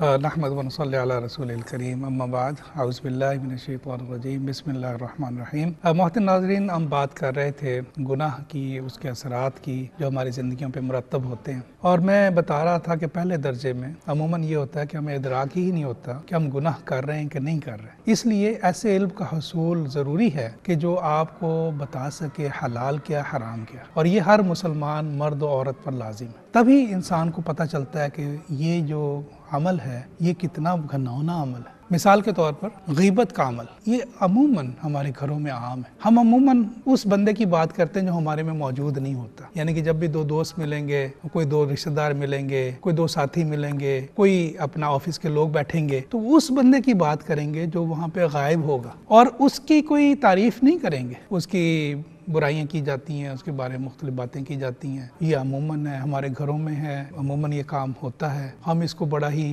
نحمد و نصلی علی رسول الکریم اما بعد اعوذ باللہ من الشیطان الرجیم بسم اللہ الرحمن الرحیم۔ محترم ناظرین، ہم بات کر رہے تھے گناہ کی، اس کے اثرات کی جو ہماری زندگیوں پہ مرتب ہوتے ہیں، اور میں بتا رہا تھا کہ پہلے درجے میں عموماً یہ ہوتا ہے کہ ہمیں ادراک ہی نہیں ہوتا کہ ہم گناہ کر رہے ہیں کہ نہیں کر رہے۔ اس لیے ایسے علم کا حصول ضروری ہے کہ جو آپ کو بتا سکے حلال کیا حرام کیا، اور یہ ہر مسلمان مرد و عورت پر لازم ہے۔ تبھی انسان کو پتہ چلتا ہے کہ یہ جو عمل ہے یہ کتنا گھناؤنا عمل ہے۔ مثال کے طور پر غیبت کا عمل یہ عموماً ہمارے گھروں میں عام ہے۔ ہم عموماً اس بندے کی بات کرتے ہیں جو ہمارے میں موجود نہیں ہوتا، یعنی کہ جب بھی دو دوست ملیں گے، کوئی دو رشتہ دار ملیں گے، کوئی دو ساتھی ملیں گے، کوئی اپنا آفس کے لوگ بیٹھیں گے، تو اس بندے کی بات کریں گے جو وہاں پہ غائب ہوگا، اور اس کی کوئی تعریف نہیں کریں گے، اس کی برائیاں کی جاتی ہیں، اس کے بارے میں مختلف باتیں کی جاتی ہیں۔ یہ عموماً ہے، ہمارے گھروں میں ہے، عموماً یہ کام ہوتا ہے۔ ہم اس کو بڑا ہی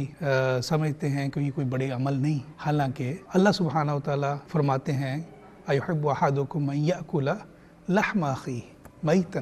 سمجھتے ہیں کہ یہ کوئی بڑی عمل نہیں، حالانکہ اللہ سبحانہ وتعالی فرماتے ہیں ایحب احدکم ان یأکل لحم اخیہ میتا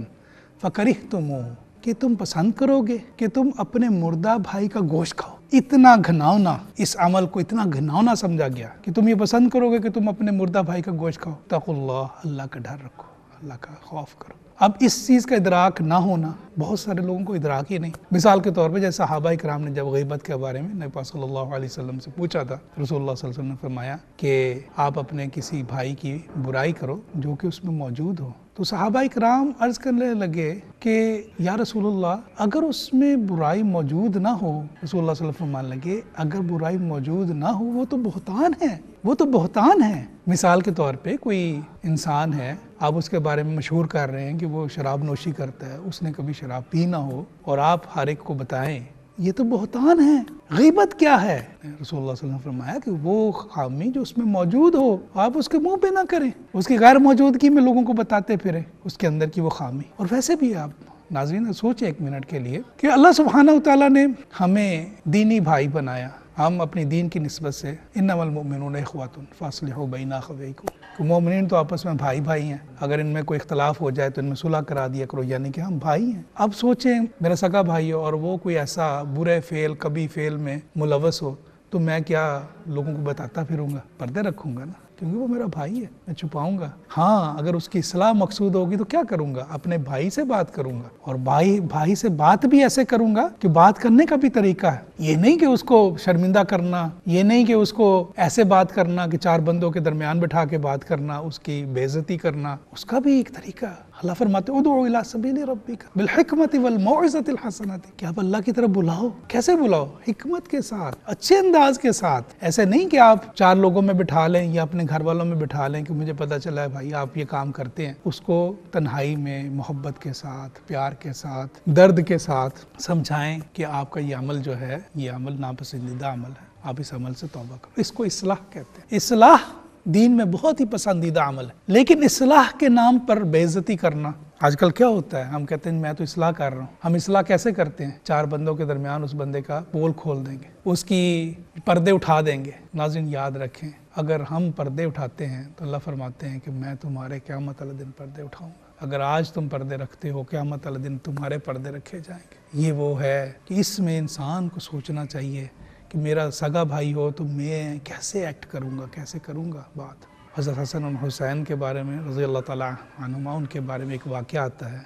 فکرہتموہ، کہ تم پسند کرو گے کہ تم اپنے مردہ بھائی کا گوشت کھاؤ۔ اتنا گھناؤنا، اس عمل کو اتنا گھناؤنا سمجھا گیا کہ تم یہ پسند کرو گے کہ تم اپنے مردہ بھائی کا گوشت کھاؤ۔ اتقوا اللہ، اللہ کا ڈر رکھو، اللہ کا خوف کرو۔ اب اس چیز کا ادراک نہ ہونا، بہت سارے لوگوں کو ادراک ہی نہیں۔ مثال کے طور پہ جیسے صحابہ کرام نے جب غیبت کے بارے میں نبی پاک صلی اللہ علیہ وسلم سے پوچھا تھا، رسول اللہ صلی اللہ علیہ وسلم نے فرمایا کہ آپ اپنے کسی بھائی کی برائی کرو جو کہ اس میں موجود ہو۔ تو صحابہ کرام عرض کرنے لگے کہ یا رسول اللہ، اگر اس میں برائی موجود نہ ہو، رسول اللہ صلی اللہ علیہ وسلم فرمانے لگے اگر برائی موجود نہ ہو وہ تو بہتان ہے، وہ تو بہتان ہے۔ مثال کے طور پہ کوئی انسان ہے، آپ اس کے بارے میں مشہور کر رہے ہیں کہ وہ شراب نوشی کرتا ہے، اس نے کبھی شراب پی نہ ہو، اور آپ ہر ایک کو بتائیں، یہ تو بہتان ہے۔ غیبت کیا ہے؟ رسول اللہ صلی اللہ علیہ وسلم نے فرمایا کہ وہ خامی جو اس میں موجود ہو آپ اس کے منہ پہ نہ کریں، اس کی غیر موجودگی میں لوگوں کو بتاتے پھریں اس کے اندر کی وہ خامی۔ اور ویسے بھی آپ ناظرین سوچیں ایک منٹ کے لیے کہ اللہ سبحانہ وتعالیٰ نے ہمیں دینی بھائی بنایا، ہم اپنی دین کی نسبت سے انما المؤمنون اخوۃ فاصلحوا بین اخویکم، کہ مومنین تو آپس میں بھائی بھائی ہیں، اگر ان میں کوئی اختلاف ہو جائے تو ان میں صلح کرا دیا کرو، یعنی کہ ہم بھائی ہیں۔ اب سوچیں میرا سگا بھائی ہو اور وہ کوئی ایسا برے فعل کبھی فعل میں ملوث ہو، تو میں کیا لوگوں کو بتاتا پھروں گا؟ پردے رکھوں گا نا، کیونکہ وہ میرا بھائی ہے، میں چھپاؤں گا؟ ہاں، اگر اس کی اصلاح مقصود ہوگی تو کیا کروں گا؟ اپنے بھائی سے بات کروں گا، اور بھائی سے بات بھی ایسے کروں گا کہ بات کرنے کا بھی طریقہ ہے، یہ نہیں کہ اس کو شرمندہ کرنا، یہ نہیں کہ اس کو ایسے بات کرنا کہ چار بندوں کے درمیان بٹھا کے بات کرنا، اس کی بے عزتی کرنا، اس کا بھی ایک طریقہ ہے۔ اللہ فرماتے ادعو الی سبیل ربک بالحکمت والموعظۃ الحسنۃ، کہ آپ اللہ کی طرف بلاؤ۔ کیسے بلاؤ؟ حکمت کے ساتھ، اچھے انداز کے ساتھ۔ ایسے نہیں کہ آپ چار لوگوں میں بٹھا لیں یا اپنے گھر والوں میں بٹھا لیں کہ مجھے پتہ چلا ہے بھائی آپ یہ کام کرتے ہیں۔ اس کو تنہائی میں محبت کے ساتھ، پیار کے ساتھ، درد کے ساتھ سمجھائیں کہ آپ کا یہ عمل جو ہے یہ عمل ناپسندیدہ عمل ہے، آپ اس عمل سے توبہ کرو۔ اس کو اصلاح کہتے ہیں۔ اصلاح دین میں بہت ہی پسندیدہ عمل ہے، لیکن اصلاح کے نام پر بے عزتی کرنا آج کل کیا ہوتا ہے؟ ہم کہتے ہیں میں تو اصلاح کر رہا ہوں۔ ہم اصلاح کیسے کرتے ہیں؟ چار بندوں کے درمیان اس بندے کا پول کھول دیں گے، اس کی پردے اٹھا دیں گے۔ ناظرین یاد رکھیں، اگر ہم پردے اٹھاتے ہیں تو اللہ فرماتے ہیں کہ میں تمہارے قیامت والے دن پردے اٹھاؤں گا۔ اگر آج تم پردے رکھتے ہو، قیامت والے دن تمہارے پردے رکھے جائیں گے۔ یہ وہ ہے کہ اس میں انسان کو سوچنا چاہیے کہ میرا سگا بھائی ہو تو میں کیسے ایکٹ کروں گا، کیسے کروں گا بات۔ حضرت حسن اور حسین کے بارے میں رضی اللہ تعالیٰ عنہما، ان کے بارے میں ایک واقعہ آتا ہے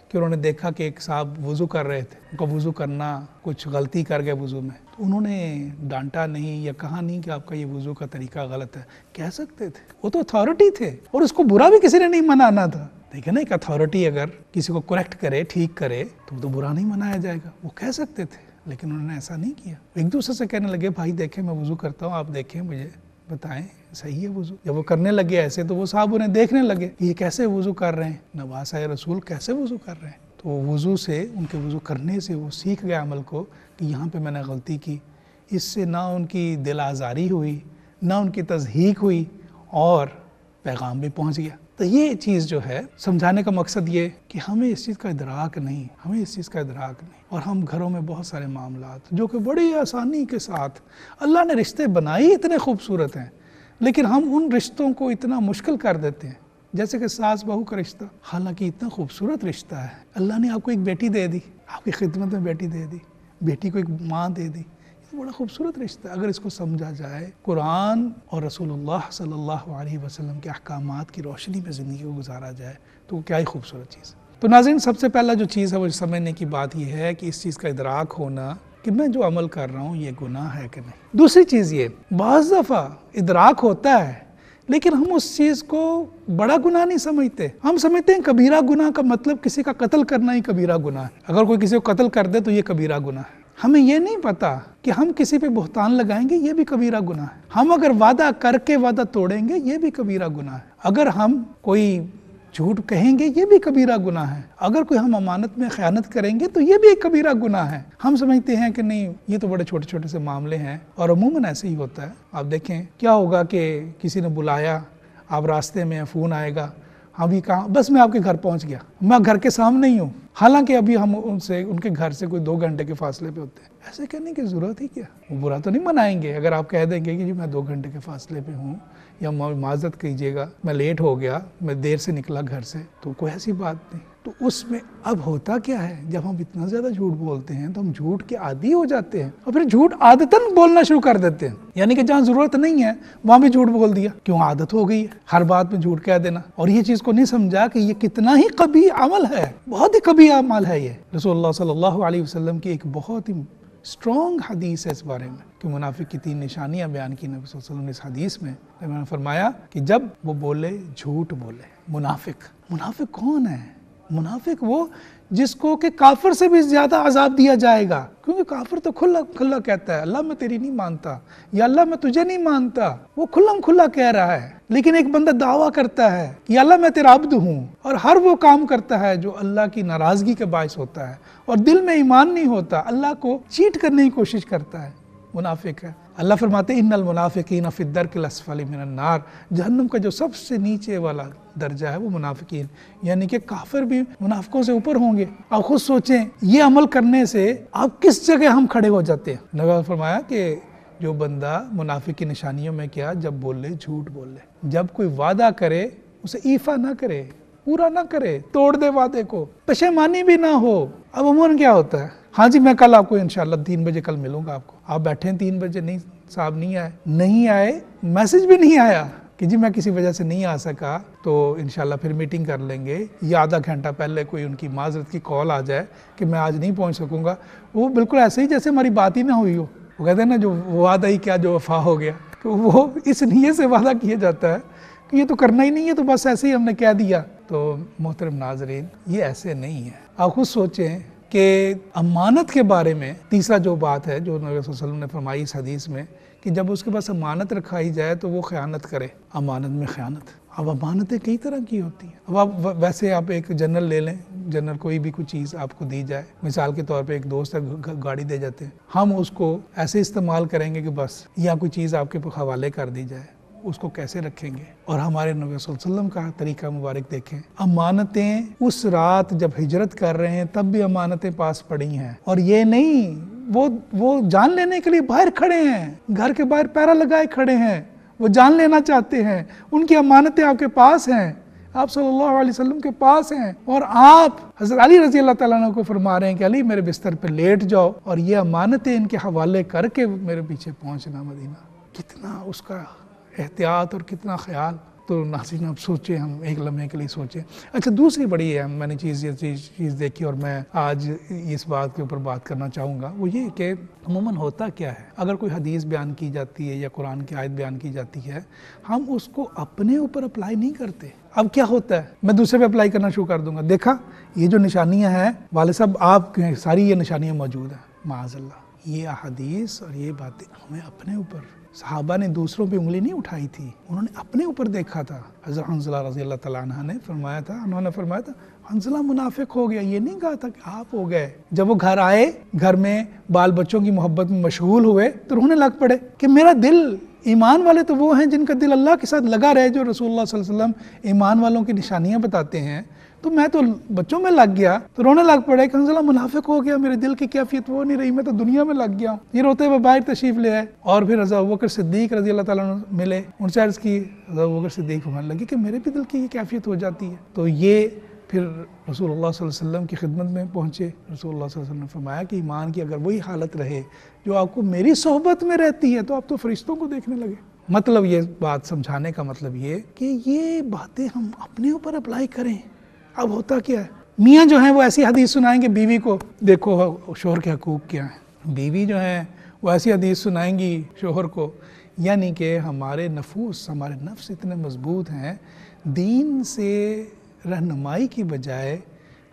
کہ انہوں نے دیکھا کہ ایک صاحب وضو کر رہے تھے، ان کا وضو کرنا کچھ غلطی کر گئے وضو میں، تو انہوں نے ڈانٹا نہیں یا کہا نہیں کہ آپ کا یہ وضو کا طریقہ غلط ہے، کہہ سکتے تھے، وہ تو اتھارٹی تھے اور اس کو برا بھی کسی نے نہیں منانا تھا۔ دیکھیں نا، ایک اتھارٹی اگر کسی کو کریکٹ کرے، ٹھیک کرے تو برا نہیں منایا جائے گا، وہ کہہ سکتے تھے، لیکن انہوں نے ایسا نہیں کیا۔ ایک دوسرے سے کہنے لگے بھائی دیکھیں میں وضو کرتا ہوں، آپ دیکھیں مجھے بتائیں صحیح ہے وضو۔ جب وہ کرنے لگے ایسے تو وہ صاحب انہیں دیکھنے لگے کہ یہ کیسے وضو کر رہے ہیں، نواسۂ رسول کیسے وضو کر رہے ہیں۔ تو وضو سے، ان کے وضو کرنے سے وہ سیکھ گئے عمل کو کہ یہاں پہ میں نے غلطی کی۔ اس سے نہ ان کی دل آزاری ہوئی، نہ ان کی تضحیک ہوئی، اور پیغام بھی پہنچ گیا۔ تو یہ چیز جو ہے سمجھانے کا مقصد یہ کہ ہمیں اس چیز کا ادراک نہیں، ہمیں اس چیز کا ادراک نہیں۔ اور ہم گھروں میں بہت سارے معاملات جو کہ بڑی آسانی کے ساتھ اللہ نے رشتے بنائے اتنے خوبصورت ہیں، لیکن ہم ان رشتوں کو اتنا مشکل کر دیتے ہیں، جیسے کہ ساس بہو کا رشتہ، حالانکہ اتنا خوبصورت رشتہ ہے۔ اللہ نے آپ کو ایک بیٹی دے دی، آپ کی خدمت میں بیٹی دے دی، بیٹی کو ایک ماں دے دی، تو بڑا خوبصورت رشتہ ہے اگر اس کو سمجھا جائے، قرآن اور رسول اللہ صلی اللہ علیہ وسلم کے احکامات کی روشنی میں زندگی کو گزارا جائے تو کیا ہی خوبصورت چیز ہے۔ تو ناظرین، سب سے پہلا جو چیز ہے وہ سمجھنے کی بات یہ ہے کہ اس چیز کا ادراک ہونا کہ میں جو عمل کر رہا ہوں یہ گناہ ہے کہ نہیں۔ دوسری چیز یہ، بعض دفعہ ادراک ہوتا ہے لیکن ہم اس چیز کو بڑا گناہ نہیں سمجھتے، ہم سمجھتے ہیں کبیرہ گناہ کا مطلب کسی کا قتل کرنا ہی کبیرہ گناہ ہے، اگر کوئی کسی کو قتل کر دے تو یہ کبیرہ گناہ ہے۔ ہمیں یہ نہیں پتا کہ ہم کسی پہ بہتان لگائیں گے یہ بھی کبیرہ گناہ ہے، ہم اگر وعدہ کر کے وعدہ توڑیں گے یہ بھی کبیرہ گناہ ہے، اگر ہم کوئی جھوٹ کہیں گے یہ بھی کبیرہ گناہ ہے، اگر کوئی ہم امانت میں خیانت کریں گے تو یہ بھی ایک کبیرہ گناہ ہے۔ ہم سمجھتے ہیں کہ نہیں یہ تو بڑے چھوٹے چھوٹے سے معاملے ہیں، اور عموماً ایسے ہی ہوتا ہے۔ آپ دیکھیں کیا ہوگا کہ کسی نے بلایا، آپ راستے میں فون آئے گا، ابھی کہاں، بس میں آپ کے گھر پہنچ گیا، میں گھر کے سامنے ہی ہوں، حالانکہ ابھی ہم ان کے گھر سے کوئی 2 گھنٹے کے فاصلے پہ ہوتے ہیں۔ ایسے کہنے کی ضرورت ہی کیا؟ وہ برا تو نہیں منائیں گے اگر آپ کہہ دیں گے کہ جی میں 2 گھنٹے کے فاصلے پہ ہوں، یا معذرت کیجیے گا میں لیٹ ہو گیا، میں دیر سے نکلا گھر سے، تو کوئی ایسی بات نہیں۔ تو اس میں اب ہوتا کیا ہے، جب ہم اتنا زیادہ جھوٹ بولتے ہیں تو ہم جھوٹ کے عادی ہو جاتے ہیں، اور پھر جھوٹ عادتاً بولنا شروع کر دیتے ہیں، یعنی کہ جہاں ضرورت نہیں ہے وہاں بھی جھوٹ بول دیا، کیوں عادت ہو گئی ہے ہر بات میں جھوٹ کہہ دینا، اور یہ چیز کو نہیں سمجھا کہ یہ کتنا ہی قبیح عمل ہے، بہت ہی قبیح عمل ہے۔ یہ رسول اللہ صلی اللہ علیہ وسلم کی ایک بہت ہی اسٹرانگ حدیث ہے اس بارے میں کہ منافق کی 3 نشانیاں بیان کی نبی صلی اللہ علیہ وسلم نے اس حدیث میں نے فرمایا کہ جب وہ بولے جھوٹ بولے۔ منافق کون ہے؟ منافق وہ جس کو کہ کافر سے بھی زیادہ عذاب دیا جائے گا، کیونکہ کافر تو کھلا کہتا ہے اللہ میں تیری نہیں مانتا، یا اللہ میں تجھے نہیں مانتا، وہ کھلا کہہ رہا ہے۔ لیکن ایک بندہ دعویٰ کرتا ہے کہ اللہ میں تیرا عبد ہوں، اور ہر وہ کام کرتا ہے جو اللہ کی ناراضگی کے باعث ہوتا ہے، اور دل میں ایمان نہیں ہوتا، اللہ کو چیٹ کرنے کی کوشش کرتا ہے، منافق ہے۔ اللہ فرماتے ہیں ان المنافقین فی الدرک الاسفل من النار، جہنم کا جو سب سے نیچے والا درجہ ہے وہ منافقین، یعنی کہ کافر بھی منافقوں سے اوپر ہوں گے۔ آپ خود سوچیں یہ عمل کرنے سے آپ کس جگہ ہم کھڑے ہو جاتے ہیں۔ نبی نے فرمایا کہ جو بندہ منافق کی نشانیوں میں کیا، جب بولے جھوٹ بولے، جب کوئی وعدہ کرے اسے ایفا نہ کرے، پورا نہ کرے، توڑ دے وعدے کو، پشیمانی بھی نہ ہو۔ اب عموماً کیا ہوتا ہے، ہاں جی میں کل آپ کو انشاءاللہ 3 بجے کل ملوں گا آپ کو، آپ بیٹھے ہیں 3 بجے، نہیں صاحب نہیں آئے، میسج بھی نہیں آیا کہ جی میں کسی وجہ سے نہیں آ سکا، تو انشاءاللہ پھر میٹنگ کر لیں گے، یا آدھا گھنٹہ پہلے کوئی ان کی معذرت کی کال آ جائے کہ میں آج نہیں پہنچ سکوں گا، وہ بالکل ایسے ہی جیسے ہماری بات ہی نہ ہوئی ہو۔ وہ کہتے ہیں نا جو وعدہ ہی کیا جو وفا ہو گیا، تو وہ اس نیت سے وعدہ کیا جاتا ہے کہ یہ تو کرنا ہی نہیں ہے، تو بس ایسے ہی ہم نے کہہ دیا۔ تو محترم ناظرین یہ ایسے نہیں ہے۔ آپ خود سوچیں کہ امانت کے بارے میں تیسرا جو بات ہے جو نبی صلی اللہ علیہ وسلم نے فرمائی اس حدیث میں کہ جب اس کے پاس امانت رکھائی جائے تو وہ خیانت کرے، امانت میں خیانت۔ اب امانتیں کئی طرح کی ہوتی ہیں۔ اب آپ ویسے آپ ایک جنرل لے لیں، جنرل کوئی بھی کوئی چیز آپ کو دی جائے، مثال کے طور پہ ایک دوست ہے گاڑی دے جاتے ہیں، ہم اس کو ایسے استعمال کریں گے کہ بس یا کوئی چیز آپ کے حوالے کر دی جائے، اس کو کیسے رکھیں گے؟ اور ہمارے نبی صلی اللہ علیہ وسلم کا طریقہ مبارک دیکھیں، امانتیں اس رات جب ہجرت کر رہے ہیں تب بھی امانتیں پاس پڑی ہیں، اور یہ نہیں وہ جان لینے کے لیے باہر کھڑے ہیں، گھر کے باہر پیرا لگائے کھڑے ہیں، وہ جان لینا چاہتے ہیں، ان کی امانتیں آپ کے پاس ہیں، آپ صلی اللہ علیہ وسلم کے پاس ہیں، اور آپ حضرت علی رضی اللہ تعالیٰ عنہ کو فرما رہے ہیں کہ علی میرے بستر پہ لیٹ جاؤ اور یہ امانتیں ان کے حوالے کر کے میرے پیچھے پہنچنا مدینہ۔ کتنا اس کا احتیاط اور کتنا خیال۔ تو ناظرین اب سوچیں، ہم ایک لمحے کے لیے سوچیں۔ اچھا دوسری بڑی ہے، میں نے چیز دیکھی اور میں آج اس بات کے اوپر بات کرنا چاہوں گا، وہ یہ کہ عموماً ہوتا کیا ہے، اگر کوئی حدیث بیان کی جاتی ہے یا قرآن کی آیت بیان کی جاتی ہے، ہم اس کو اپنے اوپر اپلائی نہیں کرتے۔ اب کیا ہوتا ہے، میں دوسرے پہ اپلائی کرنا شروع کر دوں گا، دیکھا یہ جو نشانیاں ہیں والد صاحب آپ کے ساری یہ نشانیاں موجود ہیں، معاذ اللہ یہ احادیث اور یہ باتیں ہمیں اپنے اوپر، صحابہ نے دوسروں پہ انگلی نہیں اٹھائی تھی، انہوں نے اپنے اوپر دیکھا تھا۔ حضرت حنظلہ رضی اللہ تعالیٰ عنہ نے فرمایا تھا، انہوں نے فرمایا تھا حنظلہ منافق ہو گیا، یہ نہیں کہا تھا کہ آپ ہو گئے۔ جب وہ گھر آئے، گھر میں بال بچوں کی محبت میں مشغول ہوئے تو رونے لگ پڑے کہ میرا دل، ایمان والے تو وہ ہیں جن کا دل اللہ کے ساتھ لگا رہے، جو رسول اللہ صلی اللہ علیہ وسلم ایمان والوں کی نشانیاں بتاتے ہیں، تو میں تو بچوں میں لگ گیا، تو رونے لگ پڑے کہ حنظلہ منافق ہو گیا، میرے دل کی کیفیت وہ نہیں رہی، میں تو دنیا میں لگ گیا۔ یہ روتے ہوئے باہر تشریف لے آئے، اور پھر حضرت ابوبکر صدیق رضی اللہ تعالیٰ عنہ ملے، ان سے عرض کی، حضرت ابوبکر صدیق فرمانے لگے کہ میرے بھی دل کی یہ کیفیت ہو جاتی ہے۔ تو یہ پھر رسول اللہ صلی اللہ علیہ وسلم کی خدمت میں پہنچے. رسول اللہ صلی اللہ علیہ وسلم نے فرمایا کہ ایمان کی اگر وہی حالت رہے جو آپ کو میری صحبت میں رہتی ہے تو آپ تو فرشتوں کو دیکھنے لگے. مطلب یہ بات سمجھانے کا مطلب یہ کہ یہ باتیں ہم اپنے اوپر اپلائی کریں. اب ہوتا کیا ہے، میاں جو ہیں وہ ایسی حدیث سنائیں گے بیوی کو، دیکھو شوہر کے حقوق کیا ہیں. بیوی جو ہیں وہ ایسی حدیث سنائیں گی شوہر کو. یعنی کہ ہمارے نفس اتنے مضبوط ہیں، دین سے رہنمائی کی بجائے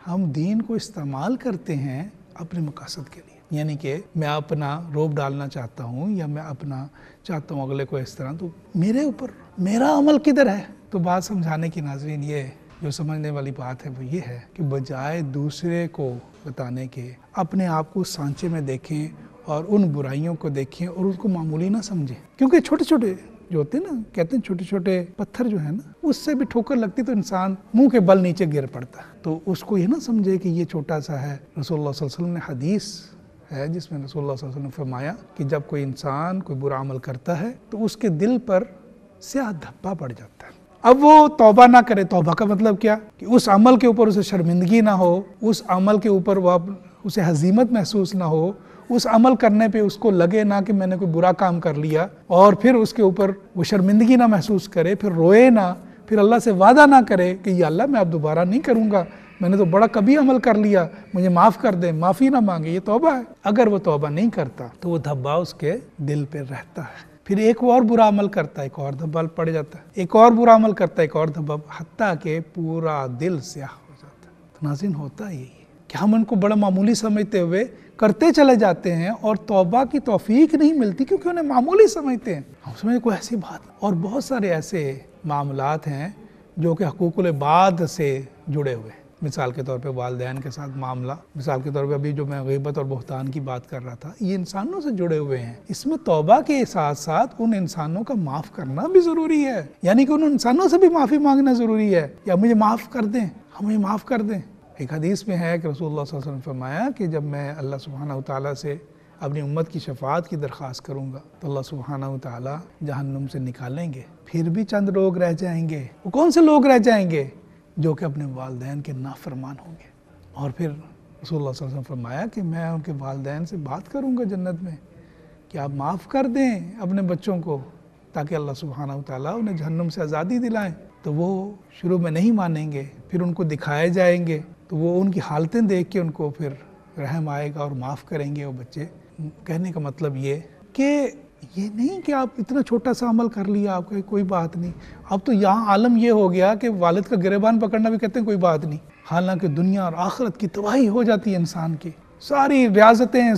ہم دین کو استعمال کرتے ہیں اپنے مقاصد کے لیے. یعنی کہ میں اپنا روب ڈالنا چاہتا ہوں یا میں اپنا چاہتا ہوں اگلے کو اس طرح، تو میرے اوپر میرا عمل کدھر ہے. تو بات سمجھانے کی ناظرین یہ جو سمجھنے والی بات ہے وہ یہ ہے کہ بجائے دوسرے کو بتانے کے اپنے آپ کو سانچے میں دیکھیں اور ان برائیوں کو دیکھیں اور ان کو معمولی نہ سمجھیں. کیونکہ چھوٹے چھوٹے جو ہوتے ہیں نا، کہتے ہیں چھوٹے چھوٹے پتھر جو ہیں نا، اس سے بھی ٹھوکر لگتی تو انسان منہ کے بل نیچے گر پڑتا. تو اس کو یہ نہ سمجھے کہ یہ چھوٹا سا ہے. رسول اللہ صلی اللہ علیہ وسلم نے حدیث ہے جس میں رسول اللہ صلی اللہ علیہ وسلم نے فرمایا کہ جب کوئی انسان کوئی برا عمل کرتا ہے تو اس کے دل پر سیاہ دھبا پڑ جاتا ہے. اب وہ توبہ نہ کرے. توبہ کا مطلب کیا کہ اس عمل کے اوپر اسے شرمندگی نہ ہو، اس عمل کے اوپر وہ اسے ہزیمت محسوس نہ ہو، اس عمل کرنے پہ اس کو لگے نہ کہ میں نے کوئی برا کام کر لیا، اور پھر اس کے اوپر وہ شرمندگی نہ محسوس کرے، پھر روئے نہ، پھر اللہ سے وعدہ نہ کرے کہ یا اللہ میں اب دوبارہ نہیں کروں گا، میں نے تو بڑا کبھی عمل کر لیا، مجھے معاف کر دے، معافی نہ مانگے. یہ توبہ ہے. اگر وہ توبہ نہیں کرتا تو وہ دھبا اس کے دل پہ رہتا ہے. پھر ایک اور برا عمل کرتا ہے، ایک اور دھبا پڑ جاتا ہے، ایک اور برا عمل کرتا ہے، ایک اور دھبا، حتیٰ کہ پورا دل سیاہ ہو جاتا ہے. تو ناظرین ہوتا یہی ہے کہ ہم ان کو بڑا معمولی سمجھتے ہوئے کرتے چلے جاتے ہیں اور توبہ کی توفیق نہیں ملتی کیونکہ انہیں معمولی سمجھتے ہیں. ہم سمجھتے کوئی ایسی بات. اور بہت سارے ایسے معاملات ہیں جو کہ حقوق العباد سے جڑے ہوئے. مثال کے طور پہ والدین کے ساتھ معاملہ، مثال کے طور پہ ابھی جو میں غیبت اور بہتان کی بات کر رہا تھا، یہ انسانوں سے جڑے ہوئے ہیں. اس میں توبہ کے ساتھ ساتھ ان انسانوں کا معاف کرنا بھی ضروری ہے. یعنی کہ ان انسانوں سے بھی معافی مانگنا ضروری ہے، یا مجھے معاف کر دیں، ہمیں معاف کر دیں. ایک حدیث میں ہے کہ رسول اللہ صلی اللہ علیہ وسلم نے فرمایا کہ جب میں اللہ سبحانہ وتعالیٰ سے اپنی امت کی شفاعت کی درخواست کروں گا تو اللہ سبحانہ وتعالیٰ جہنم سے نکالیں گے. پھر بھی چند لوگ رہ جائیں گے. وہ کون سے لوگ رہ جائیں گے؟ جو کہ اپنے والدین کے نافرمان ہوں گے. اور پھر رسول اللہ صلی اللہ علیہ وسلم نے فرمایا کہ میں ان کے والدین سے بات کروں گا جنت میں کہ آپ معاف کر دیں اپنے بچوں کو تاکہ اللہ سبحانہ وتعالیٰ انہیں جہنم سے آزادی دلائیں. تو وہ شروع میں نہیں مانیں گے، پھر ان کو دکھائے جائیں گے تو وہ ان کی حالتیں دیکھ کے ان کو پھر رحم آئے گا اور معاف کریں گے وہ بچے. کہنے کا مطلب یہ کہ یہ نہیں کہ آپ اتنا چھوٹا سا عمل کر لیا، آپ کا کوئی بات نہیں. اب تو یہاں عالم یہ ہو گیا کہ والد کا گریبان پکڑنا بھی کہتے ہیں کوئی بات نہیں. حالانکہ دنیا اور آخرت کی تباہی ہو جاتی ہے انسان کی. ساری ریاضتیں،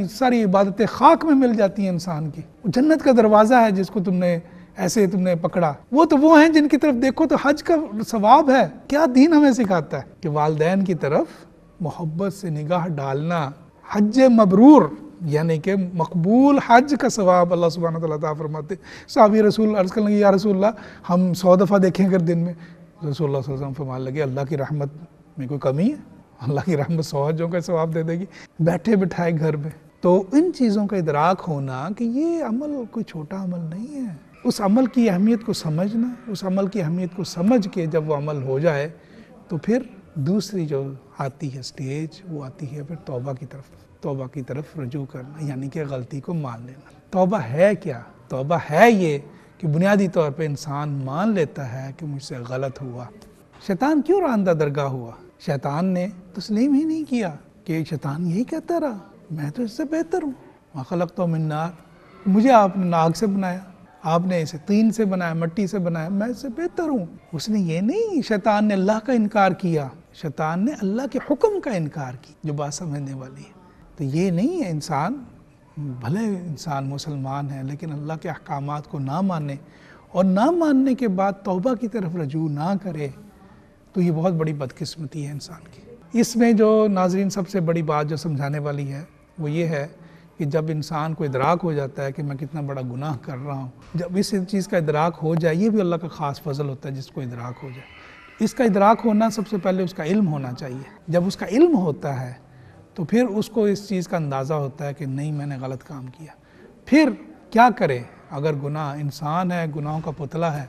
ساری عبادتیں خاک میں مل جاتی ہیں انسان کی. جنت کا دروازہ ہے جس کو تم نے پکڑا. وہ ہیں جن کی طرف دیکھو تو حج کا ثواب ہے. کیا دین ہمیں سکھاتا ہے کہ والدین کی طرف محبت سے نگاہ ڈالنا، حج مبرور یعنی کہ مقبول حج کا ثواب اللہ سبحانہ وتعالیٰ عطا فرماتے. صحابی رسول عرض کرنے لگے یا رسول اللہ ہم 100 دفعہ دیکھیں اگر دن میں. رسول اللہ صلی اللہ علیہ وسلم فرمانے لگے اللہ کی رحمت میں کوئی کمی ہے؟ اللہ کی رحمت 100 حجوں کا ثواب دے دے گی بیٹھے بٹھائے گھر میں. تو ان چیزوں کا ادراک ہونا کہ یہ عمل کوئی چھوٹا عمل نہیں ہے، اس عمل کی اہمیت کو سمجھنا، اس عمل کی اہمیت کو سمجھ کے جب وہ عمل ہو جائے تو پھر دوسری جو آتی ہے سٹیج وہ آتی ہے پھر توبہ کی طرف رجوع کرنا، یعنی کہ غلطی کو مان لینا. توبہ ہے کیا؟ توبہ ہے یہ کہ بنیادی طور پہ انسان مان لیتا ہے کہ مجھ سے غلط ہوا. شیطان کیوں راندہ درگاہ ہوا؟ شیطان نے تسلیم ہی نہیں کیا کہ شیطان یہی کہتا رہا میں تو اس سے بہتر ہوں. ما خلقت من نار، مجھے آپ نے ناگ سے بنایا، آپ نے اسے طین سے بنایا، مٹی سے بنایا، میں اس سے بہتر ہوں. اس نے یہ نہیں، شیطان نے اللہ کا انکار کیا، شیطان نے اللہ کے حکم کا انکار کیا، جو بات سمجھنے والی ہے. تو یہ نہیں ہے انسان، بھلے انسان مسلمان ہے لیکن اللہ کے احکامات کو نہ مانے اور نہ ماننے کے بعد توبہ کی طرف رجوع نہ کرے تو یہ بہت بڑی بدقسمتی ہے انسان کی. اس میں جو ناظرین سب سے بڑی بات جو سمجھانے والی ہے وہ یہ ہے کہ جب انسان کو ادراک ہو جاتا ہے کہ میں کتنا بڑا گناہ کر رہا ہوں، جب اس چیز کا ادراک ہو جائے، یہ بھی اللہ کا خاص فضل ہوتا ہے جس کو ادراک ہو جائے. اس کا ادراک ہونا سب سے پہلے اس کا علم ہونا چاہیے. جب اس کا علم ہوتا ہے تو پھر اس کو اس چیز کا اندازہ ہوتا ہے کہ نہیں میں نے غلط کام کیا. پھر کیا کرے؟ اگر گناہ انسان ہے، گناہوں کا پتلا ہے،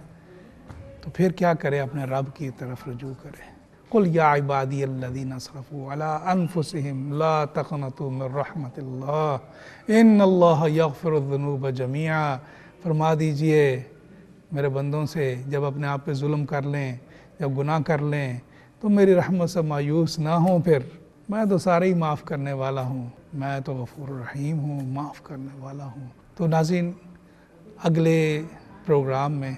تو پھر کیا کرے؟ اپنے رب کی طرف رجوع کرے. قل یا عبادی الذین اسرفوا علی انفسہم لا تقنطوا من رحمت اللہ ان اللہ یغفر الذنوب جميعا، فرما دیجئے میرے بندوں سے جب اپنے آپ پہ ظلم کر لیں، جب گناہ کر لیں تو میری رحمت سے مایوس نہ ہوں، پھر میں تو سارے ہی معاف کرنے والا ہوں، میں تو غفور الرحیم ہوں، معاف کرنے والا ہوں۔ تو ناظرین، اگلے پروگرام میں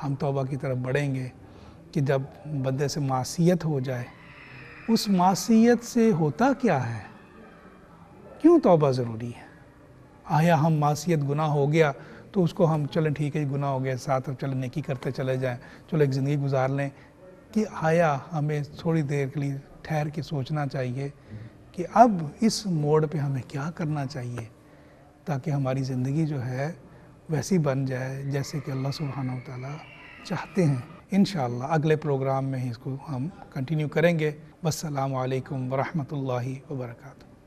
ہم توبہ کی طرف بڑھیں گے کہ جب بندے سے معصیت ہو جائے، اس معصیت سے ہوتا کیا ہے، کیوں توبہ ضروری ہے؟ آیا ہم معصیت گناہ ہو گیا تو اس کو ہم چلیں ٹھیک ہے گناہ ہو گیا ساتھ چلیں نیکی کرتے چلے جائیں، چلو ایک زندگی گزار لیں، کہ آیا ہمیں تھوڑی دیر کے لیے ٹھہر کے سوچنا چاہیے کہ اب اس موڑ پہ ہمیں کیا کرنا چاہیے تاکہ ہماری زندگی جو ہے ویسی بن جائے جیسے کہ اللہ سبحانہ و تعالیٰ چاہتے ہیں۔ انشاءاللہ اگلے پروگرام میں ہی اس کو ہم کنٹینیو کریں گے۔ والسلام علیکم ورحمۃ اللہ وبرکاتہ۔